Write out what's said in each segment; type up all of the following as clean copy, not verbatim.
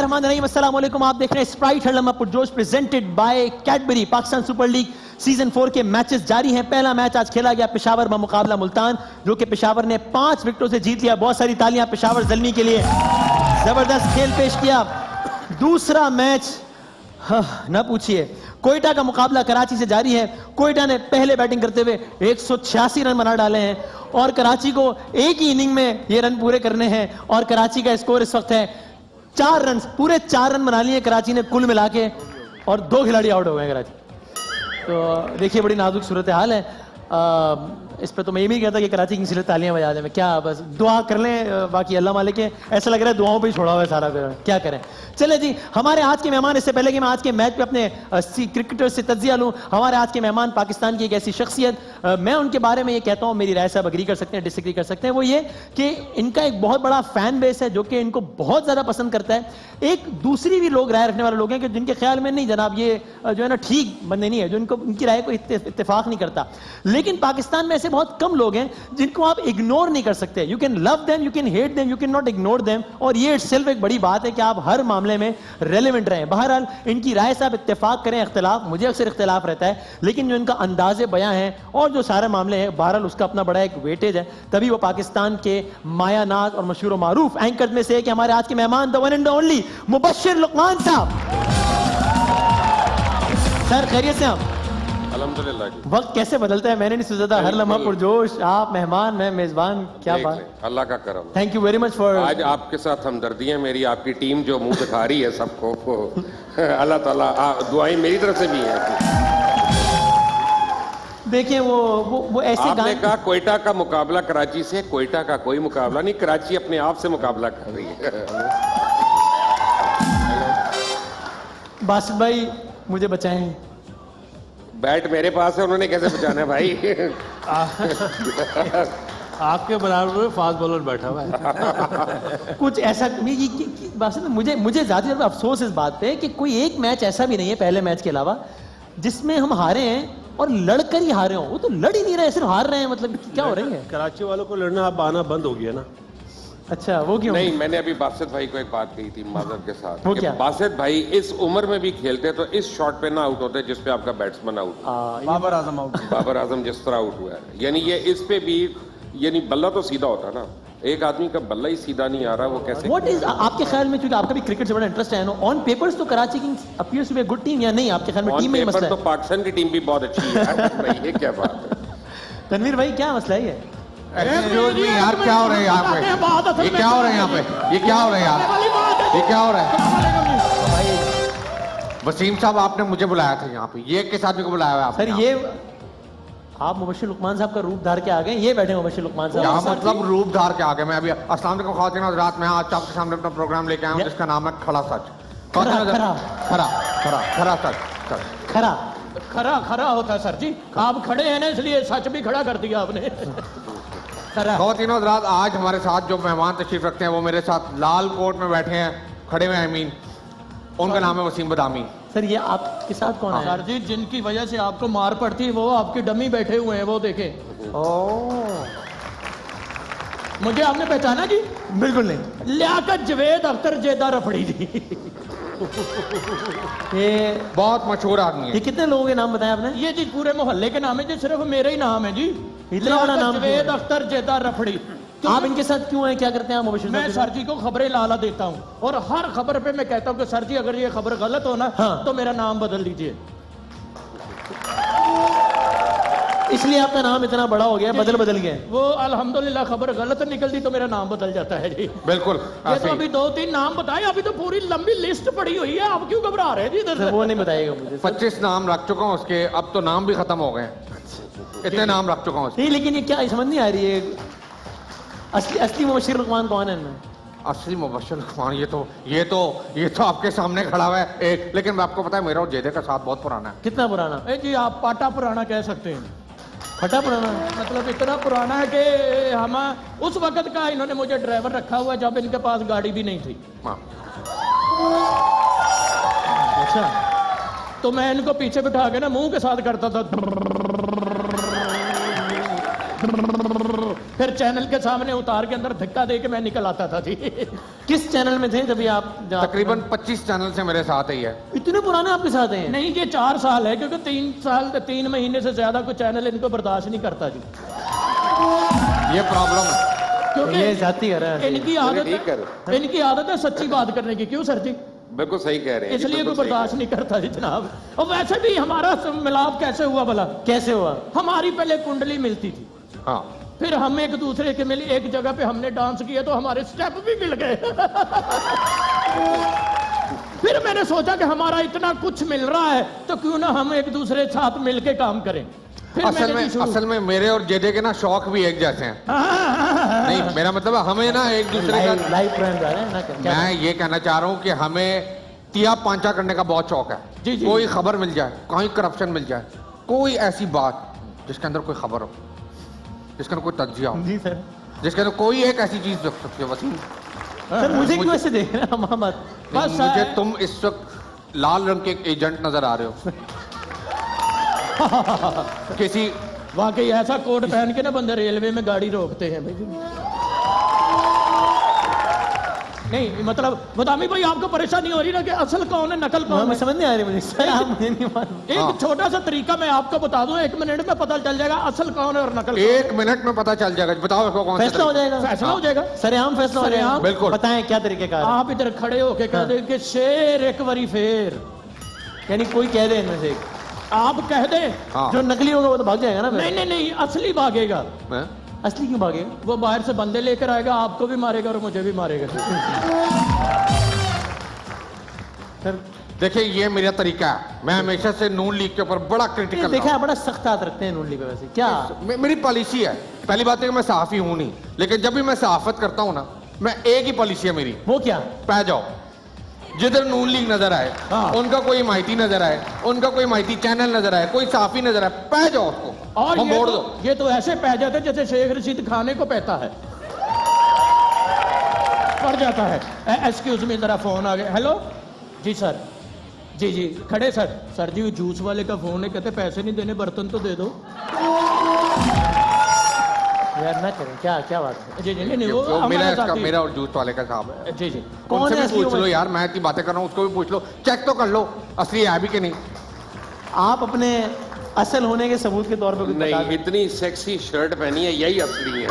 बिस्मिल्लाहिर्रहमानिर्रहीम, अस्सलाम वालेकुम। आप देख रहे हैं स्प्राइट हर लम्हा पुरजोश presented by Cadbury. Pakistan super league season 4 के मैचेस जारी हैं। पहला मैच आज खेला गया पेशावर मुकाबला मुल्तान, जो कि पेशावर ने 5 विकेटों से जीत लिया। बहुत सारी तालियां पेशावर ज़ल्मी के लिए, जबरदस्त खेल पेश किया। दूसरा मैच ना पूछिए, कोयटा का मुकाबला कराची से जारी है। कोयटा ने पहले बैटिंग करते हुए 186 रन बना डाले हैं और कराची को एक ही इनिंग में ये रन पूरे करने हैं और कराची का स्कोर इस वक्त है 4 रन। पूरे 4 रन बना लिए कराची ने कुल मिला के और 2 खिलाड़ी आउट हो गए कराची। तो देखिए बड़ी नाजुक सूरत हाल है। इस पर तो मैं ये भी कहता कि कराची की सिले तालियां बजा दें, क्या बस दुआ कर लें, बाकी अल्लाह मालिक है। ऐसा लग रहा है दुआओं पे ही छोड़ा हुआ है सारा, क्या करें। चले जी, हमारे आज के मेहमान, इससे पहले कि मैं आज के मैच पे अपने क्रिकेटर्स से तज्जिया लूं, हमारे आज के मेहमान पाकिस्तान की एक ऐसी शख्सियत, मैं उनके बारे में ये कहता हूं, मेरी राय साहब अग्री कर सकते हैं, डिसएग्री कर सकते हैं, वो ये कि इनका एक बहुत बड़ा फैन बेस है जो कि इनको बहुत ज्यादा पसंद करता है। एक दूसरी भी लोग राय रखने वाले लोग हैं कि जिनके ख्याल में नहीं जनाब ये जो है ना ठीक बंदे नहीं है, जो इनको इनकी राय को इत्तेफाक नहीं करता। लेकिन पाकिस्तान में ऐसे बहुत कम लोग हैं जिनको आप इग्नोर नहीं कर सकते। You can love them, you can hate them, you can not ignore them. और ये इटसेल्फ एक बड़ी बात है कि आप हर मामले में रेलेवेंट रहें। बहरहाल इनकी राय से आप इत्तेफाक करें, इख्तिलाफ, मुझे अक्सर इख्तिलाफ रहता है, लेकिन जो इनका अंदाजे बयां है और जो सारे मामले हैं, बहरहाल उसका अपना बड़ा एक वेटेज है। तभी वो पाकिस्तान के मायानाज और मशहूर मारूफ एंकर में से है कि हमारे आज के मेहमान the one and only Mubashir Luqman Sahab. Sir खैरियत से आप? अल्हम्दुलिल्लाह। वक्त कैसे बदलता है, मैंने नहीं सोचा था। हर लम्हा पुरजोश, आप मेहमान, मैं मेजबान, क्या बात। अल्लाह का करम। Thank you very much for. आज आपके साथ हमदर्दी है मेरी, आपकी टीम जो मुंह दिखा रही है सबको, अल्लाह ताला दुआएं मेरी तरफ से भी है। देखिए वो ऐसे आपने कहा कोयटा का मुकाबला कराची से, कोयटा का कोई मुकाबला नहीं, कराची अपने आप से मुकाबला कर रही है। बासित भाई मुझे बचाएं। बैट मेरे पास है, उन्होंने कैसे बचाना है भाई। आपके बराबर फास्ट बॉलर बैठा हुआ है। कुछ ऐसा बासित, मुझे ज्यादा अफसोस इस बात पे कि कोई एक मैच ऐसा भी नहीं है पहले मैच के अलावा जिसमें हम हारे हैं और लड़कर ही हारे हो। वो तो लड़ ही नहीं रहे, सिर्फ हार रहे हैं। मतलब क्या हो रही है? कराची वालों को लड़ना अब आना बंद हो गया ना। अच्छा, वो क्यों? नहीं, मैंने अभी बासित भाई को एक बात कही थी माजर के साथ। वो क्या? बासित भाई इस उम्र में भी खेलते तो इस शॉट पे ना आउट होते जिसपे आपका batsman out, Babar Azam out, Babar Azam जिस तरह आउट हुआ है। यानी ये इस पे भी, यानी बल्ला तो सीधा होता ना, एक आदमी का बल्ला ही सीधा नहीं आ रहा, वो कैसे? व्हाट इज आपके ख्याल में, क्योंकि आपका भी क्रिकेट से बड़ा इंटरेस्ट है, ऑन पेपर्स तो Karachi Kings appears to be a good team या नहीं? आपके ख्याल में टीम में मसला है? तो पाकिस्तान की टीम भी बहुत अच्छी है भाई, ये क्या बात है? तनवीर भाई क्या मसला है ये? यार क्या हो रहा है यहाँ पे? ये क्या हो रहा है यहाँ पे? ये क्या हो रहा है यार? ये क्या हो रहा है? वसीम साहब आपने मुझे बुलाया था यहाँ पे, ये किस आदमी को बुलाया हुआ है आपने? सर ये आप मुबश्शिर लुकमान साहब का रूप धार के आ गए, ये बैठे मुबश्शिर लुकमान साहब। क्या मतलब रूप धार के आ गए? मैं अभी अस्सलाम वालेकुम ख्वातीन और रात में आज आपके सामने अपना प्रोग्राम लेके आया हूँ जिसका नाम है खड़ा सच। खरा खरा खरा खरा खरा सच। खरा खरा खरा होता है सर जी, आप खड़े हैं ना इसलिए सच भी खड़ा कर दिया आपने। ख्वातीन और रात, आज हमारे साथ जो मेहमान तशरीफ रखते हैं वो मेरे साथ लाल कोट में बैठे हैं, खड़े हुए हैं। मीन उनका नाम है वसीम बदामी। सर ये आपके साथ कौन है? सर जी जिनकी वजह से आपको मार पड़ती है वो आपकी डमी बैठे हुए हैं, वो देखें। मुझे आपने पहचाना जी? बिल्कुल नहीं। लियाकत जवेद अख्तर जेदा रफड़ी जी। ये बहुत मशहूर आदमी है। ये कितने लोगों के नाम बताए आपने? ये जी पूरे मोहल्ले के नाम है जी, सिर्फ मेरा ही नाम है जी। इतना बड़ा नाम? जवेद अख्तर जेदा रफड़ी। आप इनके साथ क्यों हैं, क्या करते हैं आप मुबश्शिर? मैं सर जी को खबरें लाला देता हूँ और हर खबर पे मैं कहता हूँ कि सर जी अगर ये खबर गलत हो ना तो मेरा नाम बदल दीजिए। इसलिए आपका नाम इतना बड़ा हो गया, बदल गया। वो अल्हम्दुलिल्लाह खबर गलत निकलती तो मेरा नाम बदल जाता है जी। बिल्कुल। ये तो अभी 2-3 नाम बताए, अभी तो पूरी लंबी लिस्ट पड़ी हुई है, आप क्यों घबरा रहे हैं जी? इधर वो नहीं बताइएगा मुझे। 25 नाम रख चुका हूँ उसके, अब तो नाम भी खत्म हो गए, इतने नाम रख चुका हूँ। नहीं लेकिन ये क्या समझ नहीं आ रही है, असली मुबश्शिर लुकमान कौन है इनमें? असली मुबश्शिर लुकमान ये तो आपके सामने खड़ा हुआ है एक। लेकिन मैं आपको पता है मेरा और जेदे का साथ बहुत पुराना है। कितना पुराना? जी आप पाटा पुराना कह सकते हैं। फटा पुराना मतलब इतना पुराना है कि हम उस वक्त का इन्होंने मुझे ड्राइवर रखा हुआ है जब इनके पास गाड़ी भी नहीं थी। अच्छा, तो मैं इनको पीछे बिठा के ना मुंह के साथ करता था फिर चैनल के सामने उतार के अंदर धक्का दे के मैं निकल आता था जी। किस चैनल में थे जब ये आप तकरीबन 25 चैनल से मेरे साथ ही है। इतने पुराने आपके साथ हैं? नहीं ये 4 साल है, क्योंकि 3 महीने से ज्यादा कोई चैनल इनको बर्दाश्त नहीं करता जी, ये प्रॉब्लम है। क्योंकि ये जाती है रहा है। इनकी ठीक आदत इनकी आदत है सच्ची बात करने की। क्यों सर जी? बिल्कुल सही कह रहे हैं, इसलिए कोई बिल्कुल सही बर्दाश्त नहीं करता जी जनाब। और वैसे भी हमारा मिलाप कैसे हुआ भला? कैसे हुआ? हमारी पहले कुंडली मिलती थी, हाँ, फिर हम एक दूसरे के मिले, एक जगह पे हमने डांस किया तो हमारे स्टेप भी मिल गए। फिर मैंने सोचा कि हमारा इतना कुछ मिल रहा है तो क्यों ना हम एक दूसरे के साथ मिलके काम करें। फिर असल में मेरे और जेजे के ना शौक भी एक जैसे हैं। नहीं, मेरा मतलब है हमें ना एक दूसरे का, लाइव प्रोग्राम जा रहे हैं ना, क्या मैं ये कहना चाह रहा हूँ कि हमें तिया पांचा करने का बहुत शौक है। जी, जी। कोई खबर मिल जाए, कहीं करप्शन मिल जाए, कोई ऐसी बात जिसके अंदर कोई खबर हो, जिसके अंदर कोई तज्जिया हो, जी सर। जिसके अंदर कोई एक ऐसी चीज रख सकती है। वसीम, सर मुझे क्यों ऐसे देख रहे हैं मोहम्मद? बस मुझे तुम इस वक्त लाल रंग के एक एजेंट नजर आ रहे हो। किसी वाकई ऐसा कोट पहन के ना बंदे रेलवे में गाड़ी रोकते हैं भाई। नहीं मतलब बदामी भाई आपको परेशानी हो रही ना कि असल कौन है नकल कौन मैं है? समझ नहीं आ रही मुझे सर, आप मुझे नहीं मालूम। एक छोटा सा तरीका मैं आपको बता दूं, 1 मिनट में पता चल जाएगा असल कौन है और नकल कौन है। 1 मिनट में पता चल जाएगा। बताओ इसको कौन सा फैसला हो तरीका? जाएगा, फैसला हो जाएगा। सरेआम फैसला हो जाएगा। सरेआम। बिल्कुल। बताएं क्या तरीके का? आप इधर खड़े होके कह दें कि शेर एक बारी फेर, यानी कोई कह दे इनमें से एक। आप कह दे। हाँ। जो नकली होगा वो तो भाग जाएगा ना फिर। नहीं नहीं नहीं, असली भागेगा। हैं? असली क्यों भागेगा? वो बाहर से बंदे लेकर आएगा, आपको भी मारेगा और मुझे भी मारेगा। सर देखिए, ये मेरा तरीका है। मैं हमेशा से नून लीग के ऊपर बड़ा क्रिटिकल देखा है, बड़ा सख्त हाथ रखते हैं नून लीग पे वैसे। क्या मेरी पॉलिसी है। पहली बात है कि मैं सहाफी हूं नहीं, लेकिन जब भी मैं सहाफत करता हूं ना, मैं एक ही पॉलिसी है मेरी, वो क्या? पै जाओ। जिधर नून लीग नजर आए, हाँ। उनका कोई माइती नजर आए, उनका कोई माइती चैनल नजर आए, कोई साफी नजर आए, पै जाओ उसको और हम मोड़ दो। ये तो ऐसे पै जाते जैसे शेख रशीद खाने को पैता है, पड़ जाता है। एक्सक्यूज मी, जरा फोन आ गया। हेलो जी सर, जी जी खड़े सर। सर जी जूस वाले का फोन है, कहते पैसे नहीं देने, बर्तन तो दे दो। यार ना करें, क्या क्या बात है? जी जी नहीं वो जो मेरा हमारे इसका, साथी- मेरा और जूस वाले का साहब है। जी जी कौन उनसे है भी असली पूछ लो उमर? यार, मैं इतनी बातें कर रहा हूँ, उसको भी पूछ लो, चेक तो कर लो असली है भी कि नहीं। आप अपने असल होने के सबूत के तौर पर कुछ बता नहीं, दें। इतनी सेक्सी शर्ट पहनी है, यही असली है।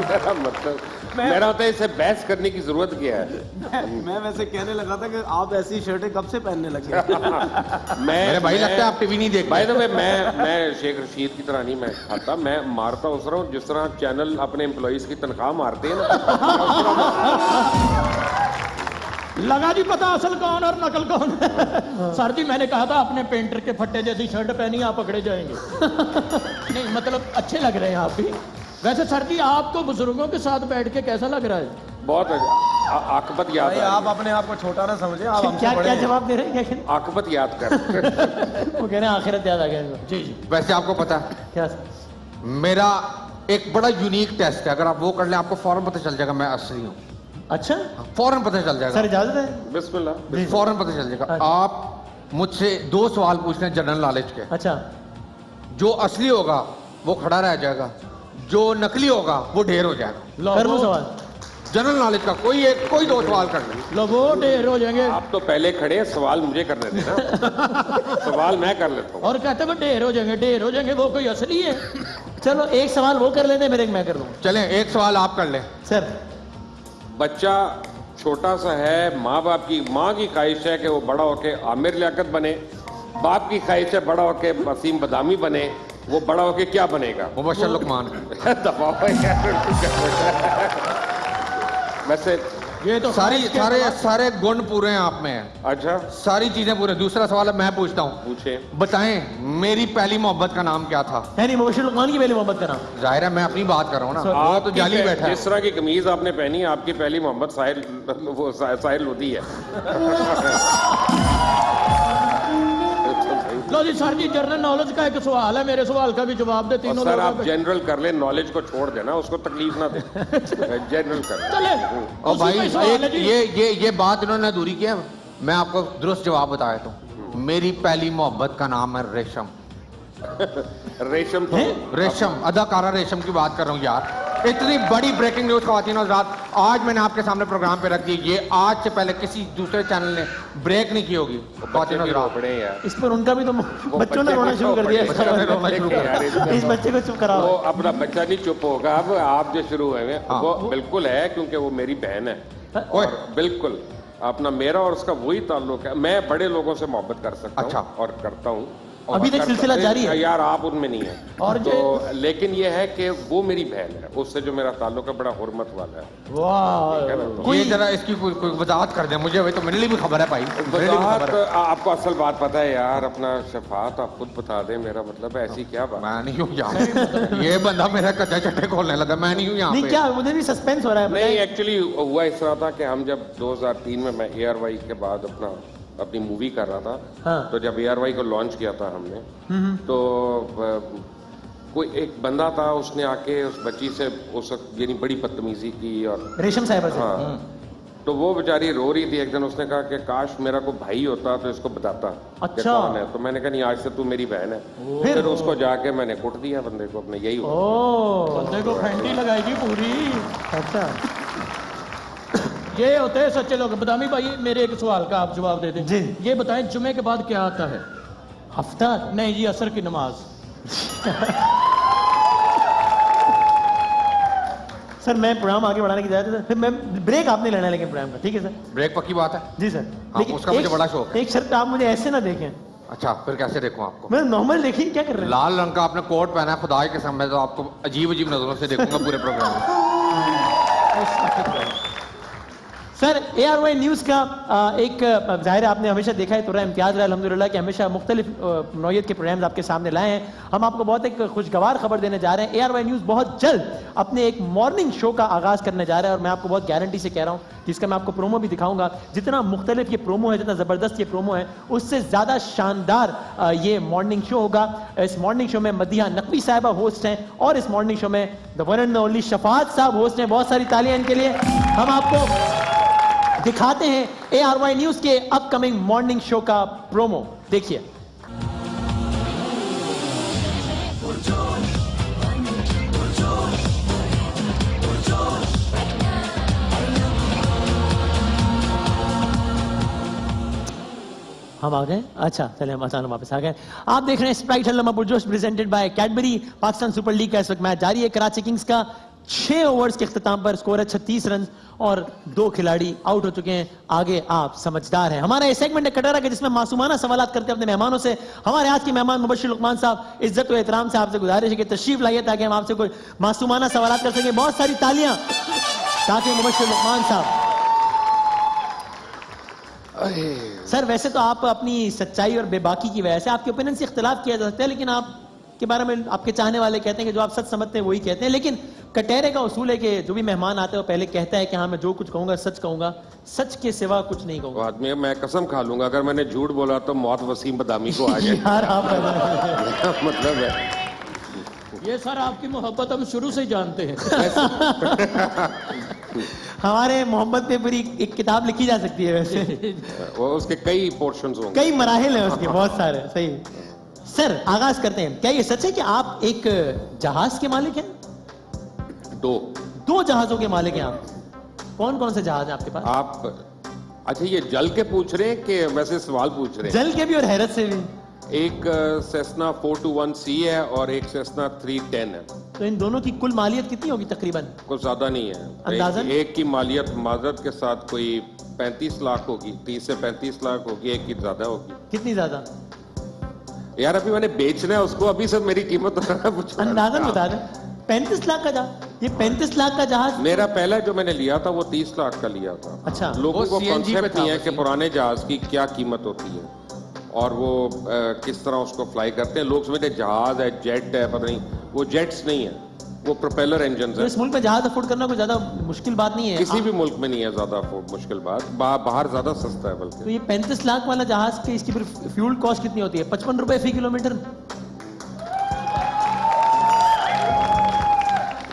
मेरा मतलब, मेरा होता है इससे बहस करने की जरूरत क्या है? मैं वैसे कहने लगा था कि आप ऐसी शर्टें कब से पहनने लगे? मेरे भाई लगता है आप टीवी नहीं देखते। भाई तो मैं शेख रशीद की तरह नहीं मैं खाता, मैं मारता उस रहा हूँ जिस तरह चैनल अपने एम्प्लॉइज की तनख्वाह मारते हैं ना, लगा जी पता असल कौन और नकल कौन है। सर जी मैंने कहा था अपने पेंटर के फट्टे जैसी शर्ट पहनी, आप पकड़े जाएंगे। नहीं मतलब अच्छे लग रहे हैं आप भी। वैसे सर जी आपको बुजुर्गों के साथ बैठ के कैसा लग रहा है? बहुत आकबत याद भाई आ आप रही अपने आप को छोटा ना समझे, आप हमसे क्या बड़े क्या हैं। जवाब दे रहे हैं? क्या कह रहे है। आकबत याद कर। हैं? वो कह रहे हैं आखिरत याद आ गया इनको। जी जी वैसे आपको पता है, क्या? मेरा एक बड़ा यूनिक टेस्ट है, अगर आप वो कर लें आपको फौरन पता चल जाएगा मैं असली हूँ। अच्छा फौरन पता चल जाएगा, सर इजाजत है? बिस्मिल्लाह। फौरन पता चल जाएगा। आप मुझसे 2 सवाल पूछते हैं जनरल नॉलेज के, अच्छा जो असली होगा वो खड़ा रह जाएगा, जो नकली होगा वो ढेर हो जाएगा। कर लूं सवाल? जनरल नॉलेज का कोई 2 सवाल कर लें। लो वो ढेर हो जाएंगे आप तो पहले खड़े हैं, सवाल मुझे करने देना। सवाल मैं कर लेता हूँ। और कहते हैं ढेर हो जाएंगे, ढेर हो जाएंगे। वो कोई असली है? चलो एक सवाल वो कर लेते हैं, फिर एक मैं कर लूँ। चलें, एक सवाल आप कर लें। सर बच्चा छोटा सा है, माँ की ख्वाहिश है कि वो बड़ा होके आमिर लियाकत बने, बाप की ख्वाहिश है बड़ा होके वसीम बदामी बने, वो बड़ा होके क्या बनेगा? मुबशर लुकमान। दबाओ यार। वैसे ये तो सारे गुण पूरे हैं आप में हैं। अच्छा सारी चीजें पूरे। दूसरा सवाल मैं पूछता हूँ, पूछे। बताएं मेरी पहली मोहब्बत का नाम क्या था? है नहीं मुबशिर लुकमान की पहली मोहब्बत का नाम? जाहिर है मैं अपनी बात कर रहा हूँ ना, वो तो आपकी जाली बैठा है। जिस तरह की कमीज आपने पहनी है, आपकी पहली मोहब्बत साहिल लोधी है। लो जी सर जी जनरल नॉलेज का एक सवाल है, मेरे सवाल का भी जवाब दे और तीनों सर लोगों आप पे। जनरल कर ले, नॉलेज को छोड़ देना, उसको तकलीफ ना दे। जनरल कर ले। चले और उसी भाई में सवाल है जी। ये बात इन्होंने अधूरी की है, मैं आपको दुरुस्त जवाब बताया तो। मेरी पहली मोहब्बत का नाम है रेशम। रेशम तो रेशम, अदाकारा रेशम की बात कर रहा हूँ यार। इतनी बड़ी ब्रेकिंग न्यूज ख्वातीन और हज़रात, आज मैंने आपके सामने प्रोग्राम पे रख दी। ये आज से पहले किसी दूसरे चैनल ने ब्रेक नहीं की होगी। ख्वातीन और हज़रात, पड़े यार, इस पर उनका भी तो बच्चों ने रोना शुरू कर दिया इस बच्चों ने रोना शुरू कर दिया। इस बच्चे को चुप कराओ। वो अपना बच्चा नहीं चुप होगा। अब आप जो शुरू हुए हैं हाँ। वो बिल्कुल है, क्योंकि वो मेरी बहन है। ओए। और बिल्कुल अपना मेरा और उसका वही ताल्लुक है। मैं बड़े लोगों से मोहब्बत कर सकता हूँ अच्छा। और करता हूँ। अभी तक सिलसिला जारी है यार, आप उनमें नहीं है। और तो लेकिन ये है कि वो मेरी बहन है, उससे जो मेरा ताल्लुक है बड़ा हुर्मत वाला है। वाह, ये जरा इसकी कोई वजाहत कर दे मुझे, तो मेरे लिए भी खबर है भाई, मेरे लिए भी खबर वजाहत, है। आपको असल बात पता है यार, अपना शफात आप खुद बता दें। मेरा मतलब है ऐसी क्या बात। मैं नहीं हूँ यहाँ। ये बंदा मेरा कच्चा चट्टे खोलने लगा, मैं नहीं हूँ यहाँ नहीं, पे। क्या मुझे भी सस्पेंस हो रहा है। नहीं, एक्चुअली हुआ इस तरह था कि हम जब 2003 में मैं ARY के बाद अपनी मूवी कर रहा था। हाँ। तो जब ARY को लॉन्च किया था हमने, तो कोई एक बंदा था, उसने आके उस बच्ची से उस वक्त यानी बड़ी बदतमीजी की। और रेशम साहिबा से। हाँ, तो वो बेचारी रो रही थी। एक दिन उसने कहा कि काश मेरा कोई भाई होता तो इसको बताता कि अच्छा। कौन है। तो मैंने कहा नहीं, आज से तू मेरी बहन है। फिर उसको जाके मैंने कुट दिया बंदे को अपने। यही हुआ। ओ, बंदे को फैंटी लगाएगी पूरी। अच्छा ये होते हैं सच्चे लोग। बदामी भाई, मेरे एक सवाल का आप जवाब दे दें जी। ये बताएं, जुमे के बाद क्या आता है? हफ्ता। नहीं जी, असर की नमाज। सर मैं प्रोग्राम आगे बढ़ाने की इजाजत है, फिर मैं ब्रेक आपने लेना है लेकिन प्रोग्राम का, ठीक है सर? ब्रेक पक्की बात है। जी सर। हाँ, उसका मुझे बड़ा शौक है। एक शर्त, आप मुझे ऐसे ना देखें। अच्छा, फिर कैसे देखूं आपको? मैं नॉर्मल देखिए, क्या कर रहे हैं? लाल रंग का आपने कोट पहना है, खुदा के सामने तो आपको अजीब अजीब नजरों से देखूंगा पूरे प्रोग्राम में। सर ARY न्यूज़ का एक जाहिर है आपने हमेशा देखा है, तो इम्तियाज़ रहा अल्हम्दुलिल्लाह कि हमेशा मुख्तलिफ नौयत के प्रोग्राम्स आपके सामने लाए हैं। हम आपको बहुत एक खुशगवार खबर देने जा रहे हैं। ARY न्यूज़ बहुत जल्द अपने एक मॉर्निंग शो का आगाज़ करने जा रहा है, और मैं आपको बहुत गारंटी से कह रहा हूँ, जिसका मैं आपको प्रोमो भी दिखाऊंगा। जितना मुख्तलिफ ये प्रोमो है, जितना ज़बरदस्त ये प्रोमो है, उससे ज़्यादा शानदार ये मॉर्निंग शो होगा। इस मॉर्निंग शो में मदिहा नकवी साहिबा होस्ट हैं, और इस मॉर्निंग शो में the one and only Shafat साहब होस्ट हैं। बहुत सारी तालियां इनके लिए। हम आपको दिखाते हैं ARY न्यूज़ के अपकमिंग मॉर्निंग शो का प्रोमो, देखिए। हम आ गए। अच्छा चले, हम अचानक वापस आ गए। आप देख रहे हैं स्प्राइट हल्लमा पुरजोश presented by Cadbury. Pakistan super league का इस वक्त मैच जारी है। कराची किंग्स का 6 ओवर्स के इख्तिताम पर स्कोर है 36 रन, और 2 खिलाड़ी आउट हो चुके हैं। आगे आप समझदार हैं। हमारा ये सेगमेंट है कटोरा का, जिसमें मासूमाना सवालात करते हैं अपने मेहमानों से। हमारे आज के मेहमान मुबश्शिर लुकमान साहब, इज्जत और एहतराम से आपसे गुजारिश है कि तशरीफ लाइए, ताकि हम आपसे कोई मासूमाना सवालात कर सकें। बहुत सारी तालियां ताकि मुबश्शिर लुकमान साहब। सर वैसे तो आप अपनी सच्चाई और बेबाकी की वजह से आपके ओपिनियन से इख्तिलाफ किया जा सकता है, लेकिन आप के बारे में आपके चाहने वाले कहते हैं कि जो आप सच समझते हैं वही कहते हैं। लेकिन कटहरे का उसूल है कि जो भी मेहमान आते हैं वो पहले कहता है कि हाँ मैं जो कुछ कहूंगा सच कहूंगा, सच के सिवा कुछ नहीं वो कहूंगा। आदमी, मैं कसम खा लूंगा अगर मैंने झूठ बोला तो मौत वसीम बदामी को आ जाए। यार आप मतलब है ये सर आपकी मोहब्बत हम शुरू से ही जानते हैं। हमारे मोहब्बत पे पूरी एक किताब लिखी जा सकती है वैसे। वो उसके कई पोर्शंस होंगे। कई मराहिल हैं उसके, बहुत सारे। सही। सर आगाज करते हैं। क्या ये सच है कि आप एक जहाज के मालिक हैं? 2 जहाजों के मालिक हैं आप? कौन कौन से जहाज हैं आपके पास? आप अच्छा ये जल के पूछ रहे हैं कि वैसे सवाल पूछ रहे हैं? जल के भी और हैरत से भी। एक सेस्ना 421C है और एक सेस्ना 310 है। तो इन दोनों की कुल मालियत कितनी होगी तकरीबन? कुछ ज्यादा नहीं है। अंदाजन? एक की मालियत माजरत के साथ कोई 35 लाख होगी, 30 से 35 लाख होगी। एक की ज्यादा होगी। कितनी ज्यादा? यार अभी मैंने बेचना है उसको, अभी सब मेरी कीमत अंदाजन बता दें। 35 लाख का जहाज? ये 35 लाख का जहाज? मेरा पहला जो मैंने लिया था वो 30 लाख का लिया था। अच्छा। लोगों वो को CNG पे कॉन्सेप्ट था नहीं है कि वसीम। पुराने जहाज की क्या कीमत होती है और वो किस तरह उसको फ्लाई करते हैं। लोग समझते हैं जहाज है, जेट है, पता नहीं, वो जेट्स नहीं है, वो प्रोपेलर इंजन तो है। इस मुल्क में जहाज अफोर्ड करना कोई ज्यादा मुश्किल बात नहीं है। किसी भी मुल्क में नहीं है ज्यादा मुश्किल बात। बाहर ज्यादा सस्ता है तो बल्कि। ये 35 लाख वाला जहाज के इसकी फिर फ्यूल कॉस्ट कितनी होती है? 55 रुपए फी किलोमीटर।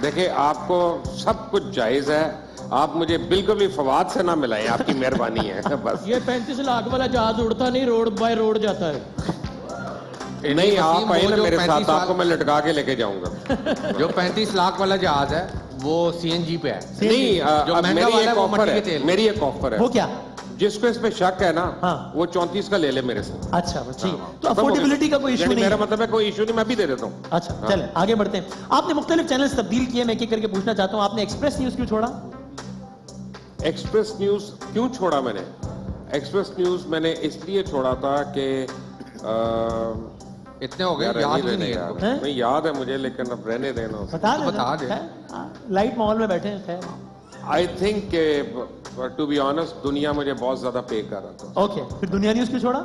देखिए आपको सब कुछ जायज है, आप मुझे बिल्कुल भी फवाद से ना मिलाएं, आपकी मेहरबानी है बस। ये 35 लाख वाला जहाज उड़ता नहीं, रोड बाय रोड जाता है। नहीं आप आए ना जो मेरे 35 साथ, लाख- आपको मैं लटका के लेके जाऊंगा। जो 35 लाख वाला जहाज है वो सीएनजी पे है। नहीं जो अब महंगा मेरी वाला एक है वो ऑफर मट्टी है, के तेल। मेरी एक ऑफर है, वो क्या? जिसको इस पे शक है ना हाँ। वो 34 का ले ले मेरे से। अच्छा बस ठीक है। तो खत्म हो अफोर्डेबिलिटी गया। का कोई इशू यानी नहीं मेरा है। मतलब है कोई इशू नहीं, मैं भी दे देता हूँ। अच्छा चलें आगे बढ़ते हैं। आपने मुख्तलिफ चैनल्स तब्दील किए, मैं एक एक करके पूछना चाहता हूं, आपने एक्सप्रेस न्यूज क्यों छोड़ा? एक्सप्रेस न्यूज क्यों छोड़ा मैंने? एक्सप्रेस न्यूज मैंने इसलिए छोड़ा था कि इतने हो गए, यार याद रहने भी देना नहीं है यार। इनको। हैं? नहीं याद है मुझे, लेकिन अब रहने देना। बता दे बता दे। लाइट माहौल में बैठे हैं। खैर I think to be honest दुनिया मुझे बहुत ज्यादा पे कर रहा था। ओके, फिर दुनिया न्यूज क्यों छोड़ा?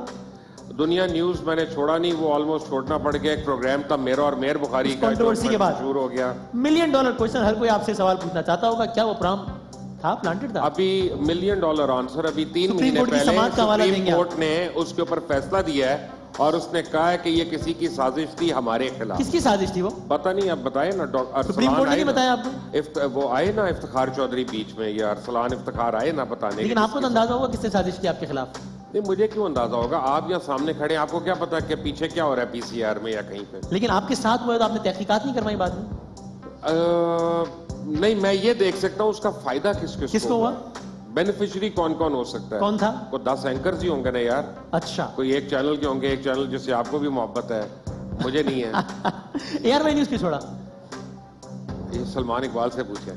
दुनिया न्यूज मैंने छोड़ा नहीं, वो ऑलमोस्ट छोड़ना पड़ गया। एक प्रोग्राम था मेरा और मेहर बुखारी उस का, controversy के बाद। मशहूर हो गया। $1 मिलियन क्वेश्चन, हर कोई आपसे सवाल पूछना चाहता होगा, क्या वो प्रोग्राम था, प्लांटेड था? अभी $1 मिलियन आंसर अभी 3 सुप्रीम महीने कोर्ट की पहले समाअत का हवाला सुप्रीम देंगे आप। कोर्ट ने उसके ऊपर फैसला दिया है और उसने कहा है कि ये किसी की साजिश थी हमारे खिलाफ। किसकी साजिश थी वो? पता नहीं, आप बताए ना डॉक्टर सुप्रीम कोर्ट ने नहीं बताया आपको? वो आए ना इफ्तिखार चौधरी बीच में, या अरसलान इफ्तिखार आए ना बताने। लेकिन आपको तो अंदाजा होगा किसने साजिश की आपके खिलाफ? नहीं मुझे क्यों अंदाजा होगा, आप यहाँ सामने खड़े हैं, आपको क्या पता कि पीछे क्या हो रहा है पीसीआर में या कहीं पे? लेकिन आपके साथ हुआ तो आपने तहकीकात नहीं करवाई बाद में? नहीं मैं ये देख सकता हूँ उसका फायदा किसको हुआ? बेनिफिशियरी कौन कौन हो सकता है? कौन था? वो 10 एंकर्स ही होंगे ना यार। अच्छा कोई एक चैनल के होंगे, एक चैनल जिससे आपको भी मोहब्बत है, मुझे नहीं है। ARY न्यूज क्यों छोड़ा? ये सलमान इकबाल से पूछे।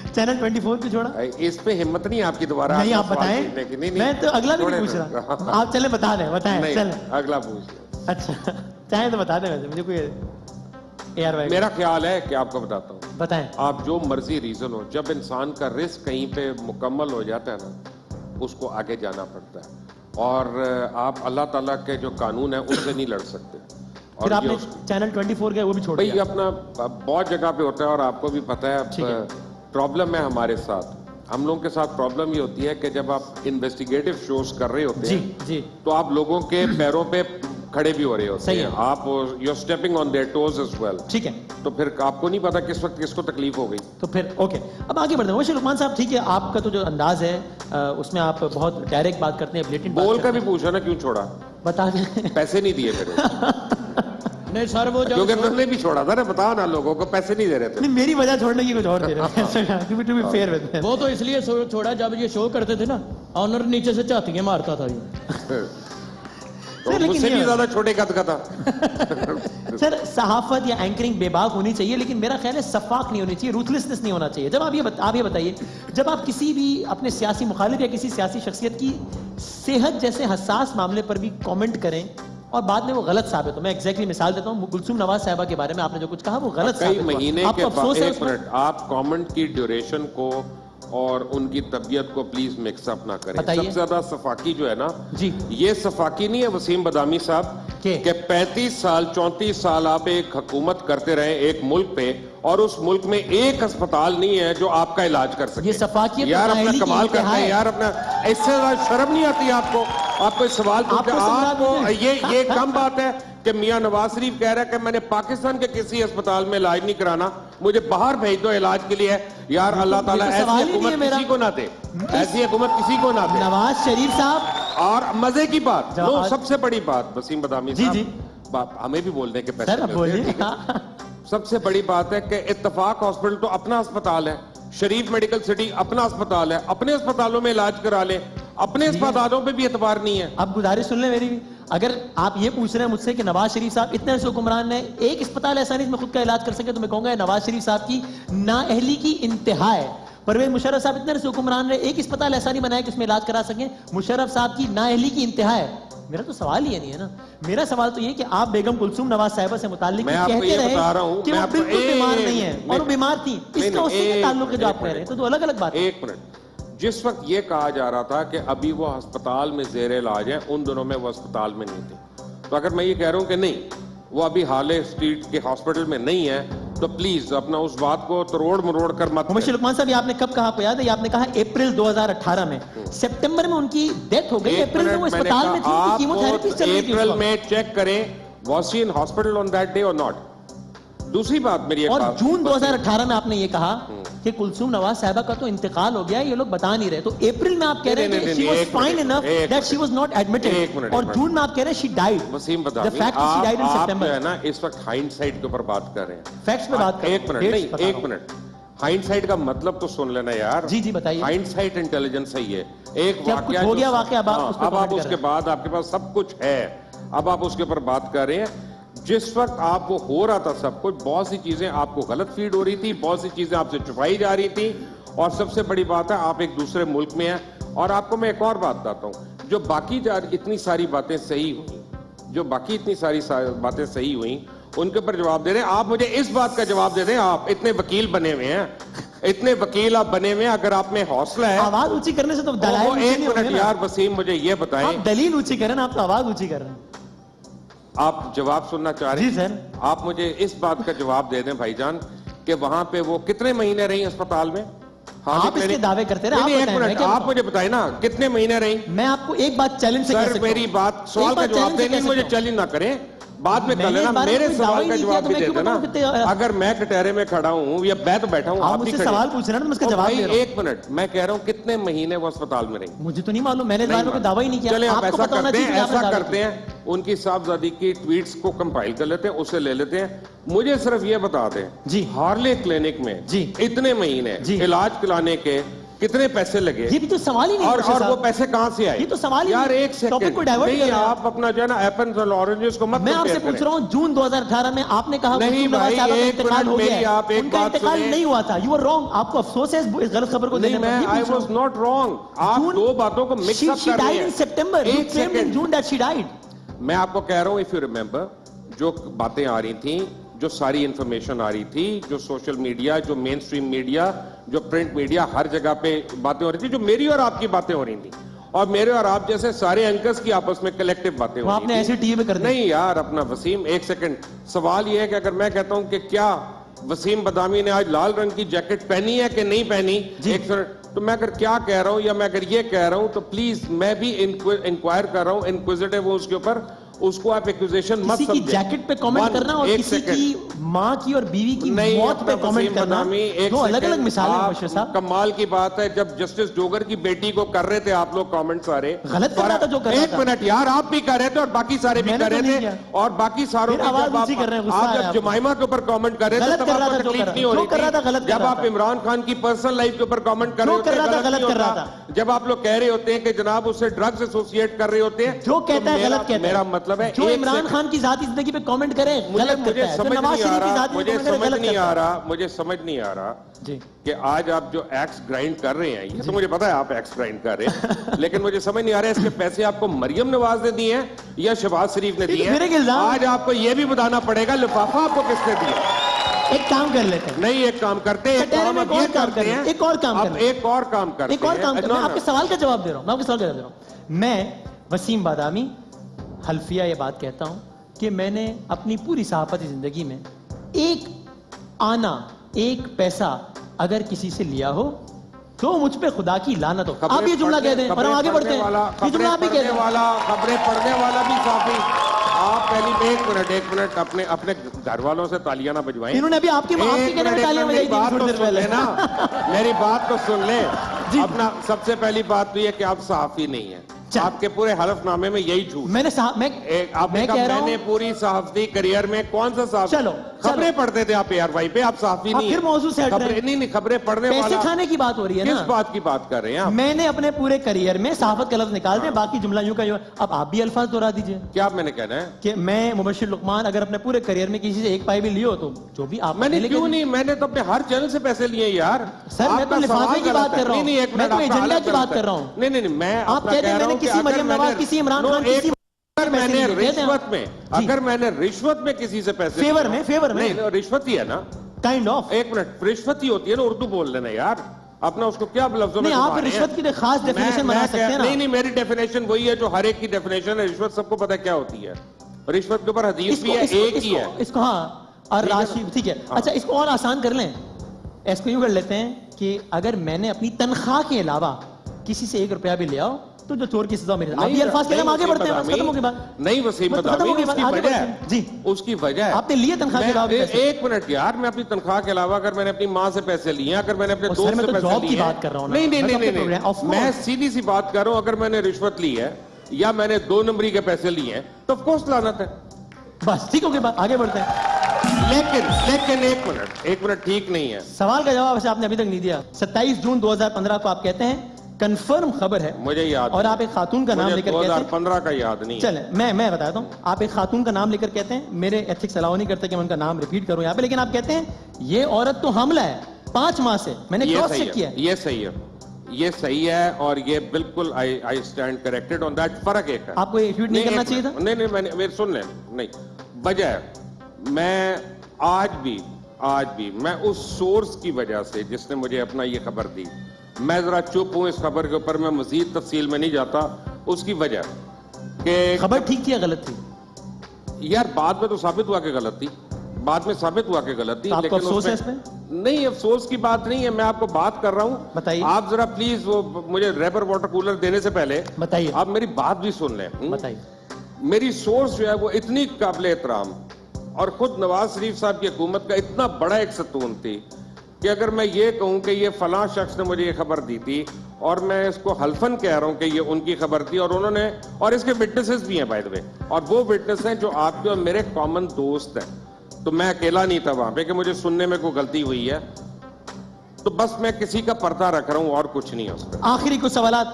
चैनल 24 क्यों छोड़ा? इस पे हिम्मत नहीं है आपकी दोबारा नहीं आप सवाल बताएं। पूछने की। नहीं, मैं तो अगला भी नहीं छोड़े पूछ ना। रहा, आप चले बता दें, बताएं नहीं, चलें। अगला पूछ। अच्छा चाहे तो बता दें, वैसे मुझे कोई ARY मेरा ख्याल है कि आपको बताता हूँ, बताएं। आप जो मर्जी रीजन हो, जब इंसान का रिस्क कहीं पे मुकम्मल हो जाता है ना, उसको आगे जाना पड़ता है। और आप अल्लाह ताला के जो कानून है उससे नहीं लड़ सकते। और फिर ये आपने उस- चैनल 24 गए, वो भी छोड़ भाई दिया। अपना बहुत जगह पे होता है और आपको भी पता है। ठीक है। प्रॉब्लम है हमारे साथ, हम लोगों के साथ प्रॉब्लम ये होती है कि जब आप इन्वेस्टिगेटिव शोज कर रहे होते जी हैं जी तो आप लोगों के पैरों पे खड़े भी हो रहे होते सही हैं, है। आप you stepping on their toes as well. ठीक है, तो फिर आपको नहीं पता किस वक्त किसको तकलीफ हो गई। तो फिर ओके, अब आगे बढ़ते हैं। वैसे लुकमान साहब ठीक है, आपका तो जो अंदाज है उसमें आप बहुत डायरेक्ट बात करते हैं, ब्लेटेंट बात बोल का करते भी पूछा ना क्यों छोड़ा, हैं। बता दें। पैसे नहीं दिए फिर। नहीं सर वो जब क्योंकि तुमने भी छोड़ा था ना, बताओ ना, लोगों को पैसे नहीं दे रहे थे। नहीं मेरी वजह छोड़ने की कुछ और दे रहे हैं। टू बी फेयर विद वो तो इसलिए छोड़ा, जब ये शो करते थे ना, ऑनर नीचे से चातियां मारता था ये। तो लेकिन मुझसे ये- भी ज्यादा छोटे कद का था। सर सहाफत या एंकरिंग बेबाक होनी चाहिए, लेकिन मेरा ख्याल है सफाक नहीं होनी चाहिए, रूथलेसनेस नहीं होना चाहिए। जब आप ये बताइए, जब आप किसी भी अपने सियासी मुखालिफ या किसी सियासी शख्सियत की सेहत जैसे हसास मामले पर भी कमेंट करें और बाद में वो गलत साबित हो, मैं एग्जैक्टली मिसाल देता हूँ, गुलसूम नवाज साहिबा के बारे में आपने जो कुछ कहा वो गलत कई साबित हुआ। महीने आपको के अफसोस बाद, है एक उसमें? मिनट, आप कमेंट की ड्यूरेशन को और उनकी तबीयत को प्लीज मिक्सअप ना करें। बताइए। सबसे ज्यादा सफाकी जो है ना जी। ये सफाकी नहीं है वसीम बदामी साहब के? कि 35 साल 34 साल आप एक हुकूमत करते रहे एक मुल्क पे, और उस मुल्क में एक अस्पताल नहीं है जो आपका इलाज कर सके। ये सफाकियत यार तो अपना नाअहली की कमाल करते इंतहा हैं है। यार, अपना इससे ज्यादा शर्म नहीं आती आपको? आपको इस सवाल आपको पूछते समझा आपको दीजिए। ये कम बात है कि मियां नवाज शरीफ कह रहा है कि मैंने पाकिस्तान के किसी अस्पताल में इलाज नहीं कराना, मुझे बाहर भेज दो इलाज के लिए। यार अल्लाह ताला ये तो ऐसी सवाल ही नहीं हुकूमत है मेरा। किसी को ना दे, ऐसी हुकूमत किसी को ना दे। नवाज शरीफ साहब, और मजे की बात, जवाब- लो सबसे बड़ी बात वसीम बदामी जी, साहब, जी। हमें भी बोलने के पैसे सर अब मिलते हैं, बोलिए। ठीक है? सबसे बड़ी बात है कि इत्तफाक हॉस्पिटल तो अपना अस्पताल है, शरीफ मेडिकल सिटी अपना अस्पताल है, अपने अस्पतालों में इलाज करा ले, अपने अस्पतालों पे भी एतबार नहीं है। अब गुजारिश सुन ले मेरी भी, अगर आप ये पूछ रहे हैं मुझसे कि नवाज शरीफ साहब इतने से हुक्मरान ने एक अस्पताल ऐसा नहीं जिसमें खुद का इलाज कर सके, तो मैं कहूंगा नवाज शरीफ साहब की नाअहली की इंतहा है। परवेज मुशर्रफ साहब इतने से हुक्मरान रहे, एक अस्पताल ऐसा नहीं बनाया कि उसमें इलाज करा सकें, मुशर्रफ साहब की नाअहली की इंतहा है। मेरा तो सवाल ही नहीं है ना, मेरा सवाल तो ये कि आप बेगम कुलसूम नवाज साहिबा से मुताल्लिक मैं आपको कहते ये रहे बता रहा हूं, कि मैं वो आपको बिल्कुल बीमार नहीं है, नहीं, और वो बीमार थी, नहीं, इसका उससे एक क्या ताल्लुक है जो आप मिनट, कह रहे हैं? तो अलग अलग बात है। एक मिनट, जिस वक्त ये कहा जा रहा था कि अभी वो अस्पताल में जेर इलाज है, उन दिनों में वो अस्पताल में नहीं थे। तो अगर मैं ये कह रहा हूं कि नहीं वो अभी हाले स्ट्रीट के हॉस्पिटल में नहीं है, तो प्लीज अपना उस बात को तरोड़ मरोड़ कर मत मुबशिर लुकमान साहब, ये आपने कब कहा, आपको याद है? ये आपने कहा अप्रैल 2018 में, सितंबर में उनकी डेथ हो गई, एक अप्रैल में वो मिनट, मैंने अस्पताल में थी, कहा, उनकी कीमोथेरेपी चल रही आप थी अप्रैल उस वक्त। में चेक करें was she in hospital on that day और नॉट। दूसरी बात मेरी एक और बात- जून 2018 में आपने ये कहा कि कुलसूम नवाज साहबा का तो इंतकाल हो गया, ये लोग बता नहीं रहे। तो अप्रैल में आप कह रहे हैं कि she was fine enough that she was not admitted, और जून में आप कह रहे हैं she died. Wasim Badami, the fact she died in आप जो सितंबर। है ना इस वक्त हाइंडसाइट के ऊपर बात कर रहे हैं, फैक्ट्स पे बात कर रहे हैं। एक मिनट नहीं, एक मिनट, हाइंडसाइट का मतलब तो सुन लेना यार। जी जी बताइए। हाइंडसाइट इंटेलिजेंस है ये, एक जब कुछ वाकया हो गया जो- वाकया, अब आप हाँ, उस पे अब आप comment कर उसके रहे बाद आपके पास सब कुछ है, अब आप उसके ऊपर बात कर रहे हैं। जिस वक्त आप वो हो रहा था सब कुछ, बहुत सी चीजें आपको गलत फीड हो रही थी, बहुत सी चीजें आपसे छुपाई जा रही थी, और सबसे बड़ी बात है आप एक दूसरे मुल्क में हैं। और आपको मैं एक और बात बताता हूं, जो बाकी इतनी सारी बातें सही हुई, जो बाकी इतनी सारी बातें सही हुई, उनके ऊपर जवाब दे रहे हैं। आप मुझे इस बात का जवाब दे दें, आप इतने वकील बने हुए हैं, इतने वकील आप बने हुए हैं, अगर आप में हौसला है। आवाज ऊंची करने से तो दलाइल वो ऊंचे एक नहीं होंगे मिनट ना। यार वसीम, मुझे ये बताएं, आप दलील ऊंची करें ना, आप तो आवाज ऊंची कर रहे हैं। आप जवाब सुनना चाह रहे हैं? जी सर। आप मुझे इस बात का जवाब दे दें भाईजान कि वहां पे वो कितने महीने रही अस्पताल में? हाँ, आप इसके दावे करते रहे, आप नहीं, एक बताएं, मैं मिनट, क्या आप बताऊं? मुझे बताएं ना कितने महीने रही? मैं आपको एक बात चैलेंज से कह सर सकता हूं। मेरी बात, सवाल एक का बात जवाब challenge से देने कह मुझे सकता हूं। चैलेंज ना करें, बाद में कर मैंने लेना, इस बारे में मेरे कोई सवाल दावा का ही नहीं जवाब किया, भी तो दे मैं देना। क्यों बताऊं कितने- अगर मैं कटहरे में खड़ा हूं या बैठ बैठा हूं, आप आप भी मुझसे खड़े सवाल हैं। पूछ रहे हैं ना, तो मैं इसका तो जवाब भाई दे रहा हूं। एक मिनट, मैं कह रहा हूं कितने महीने वो अस्पताल में रही? मुझे तो नहीं मालूम, मैंने इस बारे में कोई दावा ही नहीं किया। चले आप आपको ऐसा पता होना करते चाहिए हैं, कि आपने ऐसा दावा करते किया। हैं, उनकी साहबजादी की ट्वीट्स को कंपाइल कर लेते हैं, उसे ले लेते हैं। मुझे सिर्फ ये बता दें जी। हार्ले क्लिनिक में जी। इतने महीने जी। इलाज कराने के कितने पैसे लगे? ये भी तो सवाल ही नहीं है, और बशीर वो साहब। पैसे कहां से आए? ये तो सवाल ही यार नहीं। एक सेकंड, टॉपिक को डाइवर्ट नहीं, कर रहे हैं आप अपना जो है ना एप्पल्स और ऑरेंजेस को मत मैं आपसे compare पूछ रहा हूं, जून 2018 में आपने कहा नहीं कुलसूम नवाज भाई, साहबा का एक इंतकाल मिनट हो गया मेरी है। आप एक उनका बात इंतकाल सुनिए। नहीं हुआ था। यू आर रॉन्ग, आपको अफसोस है इस गलत खबर को नहीं, देने मैं पर। आई वाज नॉट रॉन्ग, आप दो बातों को मिक्स अप कर रहे इन हैं। सितंबर, एक second, June that she died. मैं आपको कह रहा हूं, इफ यू रिमेंबर, जो बातें आ रही थी, जो सारी इंफॉर्मेशन आ रही थी, जो सोशल मीडिया, जो मेन स्ट्रीम मीडिया, जो प्रिंट मीडिया, हर जगह पे बातें हो रही थी, जो मेरी और आपकी बातें हो रही थी, और मेरे और आप जैसे सारे एंकर्स की आपस में कलेक्टिव बातें हो वो रही आपने थी। ऐसी टीवी में कर दी। नहीं यार, अपना वसीम, एक सेकंड, सवाल यह है कि अगर मैं कहता हूं कि क्या वसीम बदामी ने आज लाल रंग की जैकेट पहनी है कि नहीं पहनी, एक सेकंड, तो मैं अगर क्या कह रहा हूं या मैं अगर ये कह रहा हूं, तो प्लीज मैं भी इंक्वायर कर रहा हूं, इंक्विजिटिव हूं उसके ऊपर, उसको आप एक्यूजेशन मत किसी की समझें। जैकेट पे कमेंट करना और एक किसी सेकंड। की मां की और बीवी की नहीं, मौत पे अपना कमेंट वसीम करना, बदामी, एक दो अलग अलग सेकंड, मिसालें हैं आप- बशीर साहब। कमाल की बात है, जब जस्टिस जोगर की बेटी को कर रहे थे आप लोग कमेंट सारे, गलत कर रहा था जो कर रहा एक था। मिनट यार, आप भी कर रहे थे और बाकी सारे भी मैंने कर तो रहे नहीं थे, किया। और बाकी सारों फिर की आवाज जब ऊंची कर रहे हैं, गुस्सा आप आ रहा जब है जमाइमा के ऊपर कमेंट कर रहे थे गलत तब कर रहा आपको था, जो तकलीफ कर नहीं हो रहा रही था, जो कर रहा था, गलत थी। कर जब रहा आप था। इमरान खान की पर्सनल लाइफ के ऊपर कमेंट कर रहे जो होते कर रहा था, गलत गलत नहीं कर रहा होता। जब आप लोग कह रहे होते हैं कि जनाब उससे ड्रग्स एसोसिएट कर रहे होते हैं, जो कहता है तो गलत कहता है। मेरा मतलब है, जो एक इमरान सेकंड। खान की जाती जिंदगी पे कमेंट करे मुझे गलत मुझे करता है, जो समझ नवाज नहीं आ शरीफ की रहा, जाती मुझे पे समझ गलत नहीं करता आ है। रहा, मुझे समझ नहीं आ रहा जी। कि आज आप जो एक्स ग्राइंड कर रहे हैं, ये तो मुझे पता है आप एक्स ग्राइंड कर रहे हैं, लेकिन मुझे समझ नहीं आ रहा है इसके पैसे आपको मरियम नवाज ने दिए हैं या शहबाज शरीफ ने ये तो दिए मेरे हैं। इल्जाम आज आपको ये भी बताना पड़ेगा लिफाफा आपको किसने दिया। एक काम कर लेते हैं, नहीं, एक काम करते हैं, एक कटहरे काम में अब एक ये और काम करते करते हैं, हैं, एक और काम अब करते हैं। एक और काम करते एक और काम हैं। करना, मैं आपके सवाल का जवाब दे रहा हूं, मैं आपके सवाल का जवाब दे रहा हूं। मैं वसीम बादामी हल्फिया ये बात कहता हूं कि मैंने अपनी पूरी सहाफती जिंदगी में एक आना, एक पैसा अगर किसी से लिया हो तो मुझ पे खुदा की लानत हो। आप ये जुमला कह दें और हम आगे बढ़ते हैं। ये जुमला आप ही कह दें। खबरें पढ़ने वाला भी काफी। आप पहली एक मिनट अपने अपने घर वालों से तालियां ना बजवाएं। इन्होंने अभी आपकी कहने में तालियां बजाई मेरी थी बात थोड़ी तो देर सुन पहले। लेना, मेरी बात तो सुन ले। अपना सबसे पहली बात तो ये कि आप सहाफी नहीं है, आपके पूरे हलफनामे में यही झूठ। मैंने आपने कहा मैंने पूरी सहाफती करियर में कौन सा साहब चलो, खबरें पढ़ते थे आप ARY पे, आप सहाफी नहीं फिर है। मौजूद से हट रहे हैं। नहीं, खबरें पढ़ने पैसे वाला खाने की बात हो रही है किस ना। बात की बात कर रहे हैं आप? मैंने अपने पूरे करियर में सहाफत का लफ्ज निकाल दिया, बाकी जुमला यूं का यूं। अब आप भी अल्फाज दोहरा दीजिए क्या मैंने कहना है कि मैं मुबशिर लुकमान अगर अपने पूरे करियर में किसी से एक पाई भी लियो तो जो भी आप मैंने क्यों नहीं, मैंने तो अपने हर चैनल से पैसे लिए यार। सर, मैं तो आपका लिफाफे सवाल की गलत बात है। कर रहा हूं। नहीं, एक मैं मिनट, तो आपका एजेंडा हालत की बात गलत है। कर रहा हूं। नहीं, मैं आप अपना कहते हैं कह रहा मैंने हूं कि किसी अगर मरियम नवाज, मैंने- किसी इमरान नो, खान, एक किसी अगर मैंने पैसे लिए थे रिश्वत में, जी। अगर मैंने रिश्वत में किसी से पैसे फेवर लिए- में, फेवर में। नहीं, रिश्वत ही है ना, काइंड ऑफ। एक मिनट, रिश्वत ही होती है ना, उर्दू बोल लेना यार, अपना उसको क्या लफ्जों में नहीं, आप घुमा रहे हैं? रिश्वत की तो खास डेफिनेशन बना सकते हैं ना। नहीं, मेरी डेफिनेशन वही है जो हर एक की डेफिनेशन है। रिश्वत सबको पता क्या होती है, रिश्वत के ऊपर हदीस भी है, एक ही है। इसको हाँ, और राशि ठीक है। अच्छा, इसको और आसान कर लें, इसको यूं कर लेते हैं कि अगर मैंने अपनी तनख्वाह के अलावा किसी से 1 रुपया भी लिया हो तो जो चोर की सजा मेरे आप ये अल्फाज के हम आगे बढ़ते हैं, बस खत्म हो गई बात। नहीं वसीम खत्म बदामी, हो गई बात, उसकी आगे वजह बढ़ते हैं। है जी उसकी वजह है। आपने लिए तनख्वाह के अलावा भी पैसे? एक मिनट यार, मैं अपनी तनख्वाह के अलावा अगर मैंने अपनी माँ से पैसे लिए, अगर मैंने अपने और दोस्त सर, मैं से तो पैसे जॉब की लिए, बात कर रहा हूं ना। नहीं नहीं मैं तो नहीं अपने नहीं, program- of मैं course। सीधी सी बात कर रहा हूं, अगर मैंने रिश्वत ली है या मैंने 2 नंबरी के पैसे लिए हैं तो ऑफ कोर्स लानत है। बस ठीक हो गई बात, आगे बढ़ते हैं। लेकिन एक मिनट ठीक नहीं है। सवाल का जवाब वैसे आपने अभी तक नहीं दिया। 27 जून 2015 को आप कहते हैं कंफर्म खबर है, मुझे याद और नहीं। आप एक खातून का नाम मुझे लेकर कहते हैं, 2015 का याद नहीं है। चले मैं बताता हूं, आप एक खातून का नाम लेकर कहते हैं, मेरे एथिक्स अलाउ नहीं करते कि मैं उनका नाम रिपीट करूं यहां पे, लेकिन आप कहते हैं ये औरत तो हमला है 5 माह से, मैंने ये क्रॉस सही चेक किया है, ये सही है, ये सही है, और ये बिल्कुल I stand corrected on that. फर्क एक है, आपको ये ट्वीट नहीं करना चाहिए था। नहीं मैंने मेरे सुन लें, नहीं वजह है, मैं आज भी मैं उस सोर्स की वजह से जिसने मुझे अपना ये खबर दी, मैं जरा चुप हूं इस खबर के ऊपर, मैं मजीद तफसील में नहीं जाता। उसकी वजह कि खबर ठीक थी या गलत थी? यार बाद में तो साबित हुआ कि गलत थी, बाद में साबित हुआ कि गलत थी, तो आपको अफसोस है उसमें- इसमें? नहीं अफसोस की बात नहीं है, मैं आपको बात कर रहा हूं। बताइए। आप जरा प्लीज वो मुझे रैपर वाटर कूलर देने से पहले बताइए। आप मेरी बात भी सुन लें। बताइए। मेरी सोर्स जो है वो इतनी काबिल एहतराम और खुद नवाज शरीफ साहब की हुकूमत का इतना बड़ा एक सतून थी कि अगर मैं ये कहूं कि ये फलां शख्स ने मुझे ये खबर दी थी और मैं इसको हल्फन कह रहा हूं कि ये उनकी खबर थी, और उन्होंने, और इसके विटनेसेस भी हैं बाय द वे, और वो विटनेस हैं जो आपके और मेरे कॉमन दोस्त हैं, तो मैं अकेला नहीं था वहां पे कि मुझे सुनने में कोई गलती हुई है, तो बस मैं किसी का पर्दा रख रहा हूं और कुछ नहीं है उस पर। आखिरी कुछ सवालात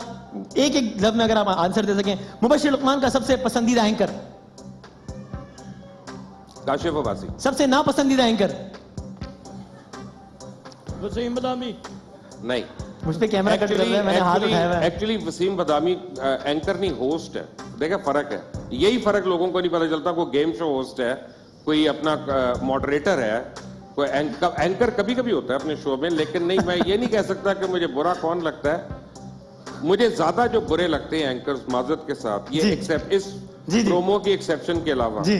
एक लफ्ज में अगर आप आंसर दे सकें। मुबश्शिर लुकमान का सबसे पसंदीदा एंकर, काशिफ अब्बासी। सबसे नापसंदीदा एंकर? वसीम बदामी। नहीं, मुझ पे कैमरा कट कर रहा है, मैंने हाथ उठाया हुआ है। एक्चुअली वसीम बदामी एंकर नहीं होस्ट है। देखा फर्क है, यही फर्क लोगों को नहीं पता चलता। कोई गेम शो होस्ट है, कोई अपना मॉडरेटर है, कोई एंकर कभी कभी होता है अपने शो में, लेकिन नहीं, मैं ये नहीं कह सकता कि मुझे बुरा कौन लगता है। मुझे ज्यादा जो बुरे लगते हैं एंकर्स, माजरत के साथ, ये जी। एक्सेप्ट इस जी। प्रोमो की एक्सेप्शन के अलावा जी।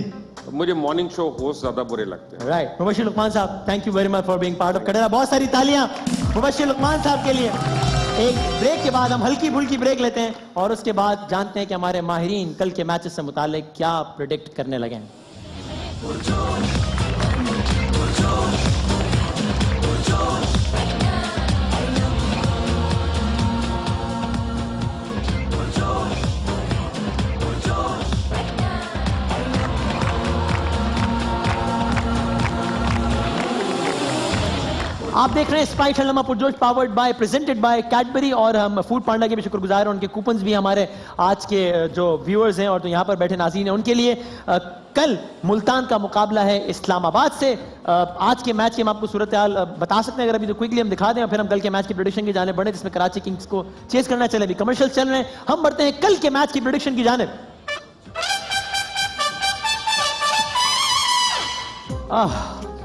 मुझे मॉर्निंग शो होस्ट ज्यादा बुरे लगते हैं। राइट। मुबश्शिर लुकमान साहब, thank you very much for being part of Katera. बहुत सारी तालियां मुबश्शिर लुकमान साहब के लिए। एक ब्रेक के बाद हम हल्की फुल्की ब्रेक लेते हैं और उसके बाद जानते हैं कि हमारे माहिरीन कल के मैचेस से मुतालिक क्या प्रेडिक्ट करने लगे हैं। आप देख रहे हैं स्प्राइट हलमा पुरजोश powered by, presented by Cadbury, और हम फूड पांडा के भी शुक्रगुजार हैं। उनके कूपन्स भी हमारे आज के जो व्यूअर्स हैं और तो यहाँ पर बैठे नाज़रीन हैं उनके लिए। कल मुल्तान का मुकाबला है इस्लामाबाद से। आज के मैच की हम आपको सूरत हाल बता सकते हैं, अगर अभी तो क्विकली हम दिखा दें और फिर हम कल के मैच की प्रेडिक्शन की जाने बढ़े, जिसमें कराची किंग्स को चेस करना चले। अभी कमर्शियल चल रहे हैं, हम बढ़ते हैं कल के मैच की प्रेडिक्शन की जाने।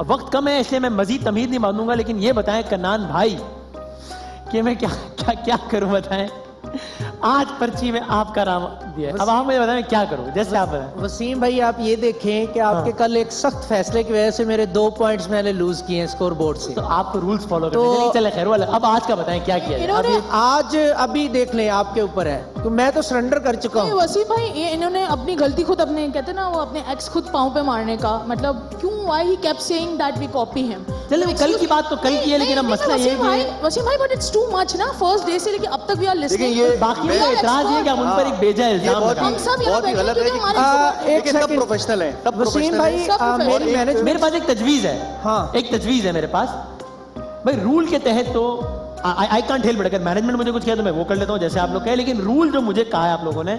वक्त कम है इसलिए मैं मजीद तमहीद नहीं मानूंगा, लेकिन ये बताएं कन्नान भाई कि मैं क्या क्या क्या करूं, बताएं। आज पर्ची में आपका नाम दिया है, अब आप मुझे बताएं मैं क्या करूं, जैसे आप बताएं। वसीम भाई आप ये देखें कि आपके कल एक सख्त फैसले की वजह से मेरे 2 पॉइंट्स मैंने लूज किए हैं स्कोर बोर्ड से। तो आपको रूल्स फॉलो करने चाहिए। चले खैर वाला, अब आज का बताएं क्या किया जाए। अब इन्होंने ये- आज अभी देख लें, आपके ऊपर है, तो मैं तो सरेंडर कर चुका नहीं हूँ। वसीम भाई, ये इन्होंने अपनी गलती खुद अपने कहते हैं ना वो अपने एक्स खुद पाँव पे मारने का मतलब क्यों, why he kept saying that we copy him. चलो कल की बात तो कल की है, लेकिन अब मसला ये है कि वसीम भाई बट इट्स टू मच ना, फर्स्ट डे से लेके अब तक वी आर लिसनिंग। बाकी का एतराज ये कि आप उन पर एक बेजा इल्जाम लगा। हम सब यहाँ बैठे हैं क्योंकि हमारे एक सेकंड प्रोफेशनल है, तब वसीम भाई सब मेरी professional। मैनेजमेंट मेरे पास एक तजवीज है। हाँ। एक तजवीज है मेरे पास भाई, रूल के तहत तो आई कांट हेल्प, अगर मैनेजमेंट मुझे कुछ किया तो मैं वो कर लेता हूँ जैसे आप लोग कहे, लेकिन रूल जो मुझे कहा है आप लोगों ने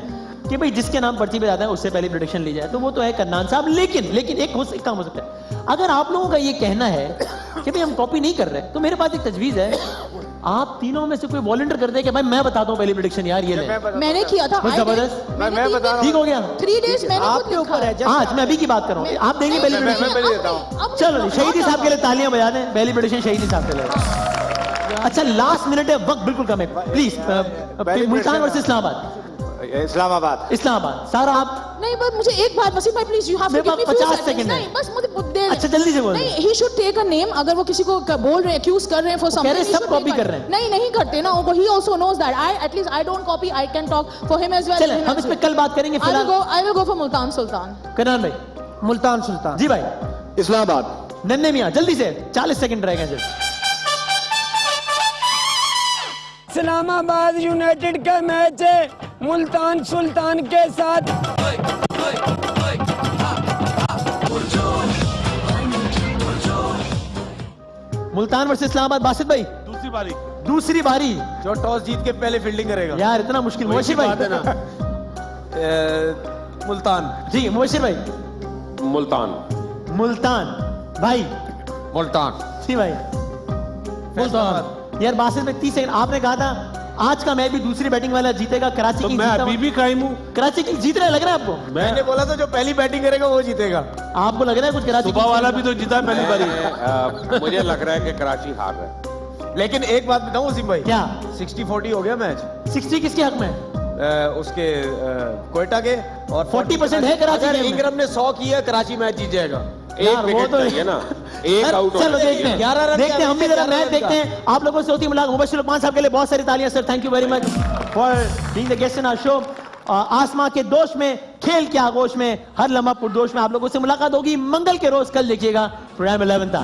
कि भाई जिसके नाम पर्ची पे जाता है उससे पहले प्रेडिक्शन ली जाए, तो वो तो है कन्नान साहब। लेकिन एक काम हो सकता है, अगर आप लोगों का ये कहना है कि भाई हम कॉपी नहीं कर रहे, तो मेरे पास एक तजवीज है, आप तीनों में से कोई वॉलंटियर कर दे कि भाई मैं बताता हूँ पहली प्रेडिक्शन, यार ये ले। मैंने किया था। बस जबरदस्त, मैं बता रहा हूँ। ठीक हो गया। 3 days मैंने खुद आपके लिखा ऊपर है। आज मैं अभी की बात कर रहा हूँ, आप देंगे पहली नहीं, प्रेडिक्शन। पहले देता हूँ। अब चलो शहीदी साहब के लिए तालियां बजा दें, पहली प्रेडिक्शन शहीदी साहब के लिए। अच्छा लास्ट मिनट है, वक्त बिल्कुल कम है, प्लीज। मुल्तान वर्सेस इस्लामाबाद। इस्लामाबाद। इस्लामाबाद। सारा आप नहीं बस मुझे एक बात वसीम भाई प्लीज यू हैव टू मेरे गिव मी पास 50 50 सेकंड है। नहीं बस मुझे दे अच्छा, जल्दी से बोल। नहीं he should take a name अगर वो किसी को बोल रहे हैं एक्यूज कर रहे हैं फॉर कह रहे समथिंग सब copy कर रहे हैं। नहीं करते ना वो ही also knows that I at least I don't copy I can talk for him as well चले हम इस पे कल बात करेंगे। फिलहाल I will go for Multan Sultan Kanan भाई। मुल्तान सुल्तान। जी भाई। इस्लामाबाद। नन्हे मियां जल्दी से 40 सेकंड रह गए जी। इस्लामाबाद यूनाइटेड का मैच है मुल्तान सुल्तान के साथ। मुल्तान वर्सेस इस्लामाबाद। बासित भाई दूसरी बारी जो टॉस जीत के पहले फील्डिंग करेगा। यार इतना मुश्किल। मुबशिर भाई। मुल्तान। जी मुबशिर भाई। मुल्तान। मुल्तान भाई। मुल्तान। जी भाई। मुल्तान। यार बासित में 30 सेकंड आपने कहा था आज का मैच भी दूसरी बैटिंग वाला जीतेगा। कराची तो की मैं अभी भी कायम हूँ। कराची की जीत रहा है लग रहा है आपको? मैंने बोला था जो पहली बैटिंग करेगा वो जीतेगा। आपको लग रहा है कुछ कराची सुबह वाला भी तो जीता पहली बारी। मुझे लग रहा है कि कराची हार रहा है। लेकिन एक बात बताऊं वसीम भाई। क्या 60-40 हो गया मैच 60 किसके हक में? उसके कोयटा के और 40% है कराची अगर के में। इंग्रम ने 100 किया कराची मैच जीत जाएगा। एक यार, वो विकेट तो- चाहिए ना, एक आउट चलो देखते हैं 11 रन देखते हैं का हम भी मैच जरा है, मैच 11 रन देखते हैं। आप लोगों से होती मुलाकात। मुबशिर उस्मान साहब के लिए बहुत सारी तालियां sir. Thank you very much for being the guest in our show. आसमां के दोष में खेल के आगोश में हर लम्हा पुरजोश में आप लोगों से मुलाकात होगी मंगल के रोज। कल देखिएगा प्रोग्राम 11 था।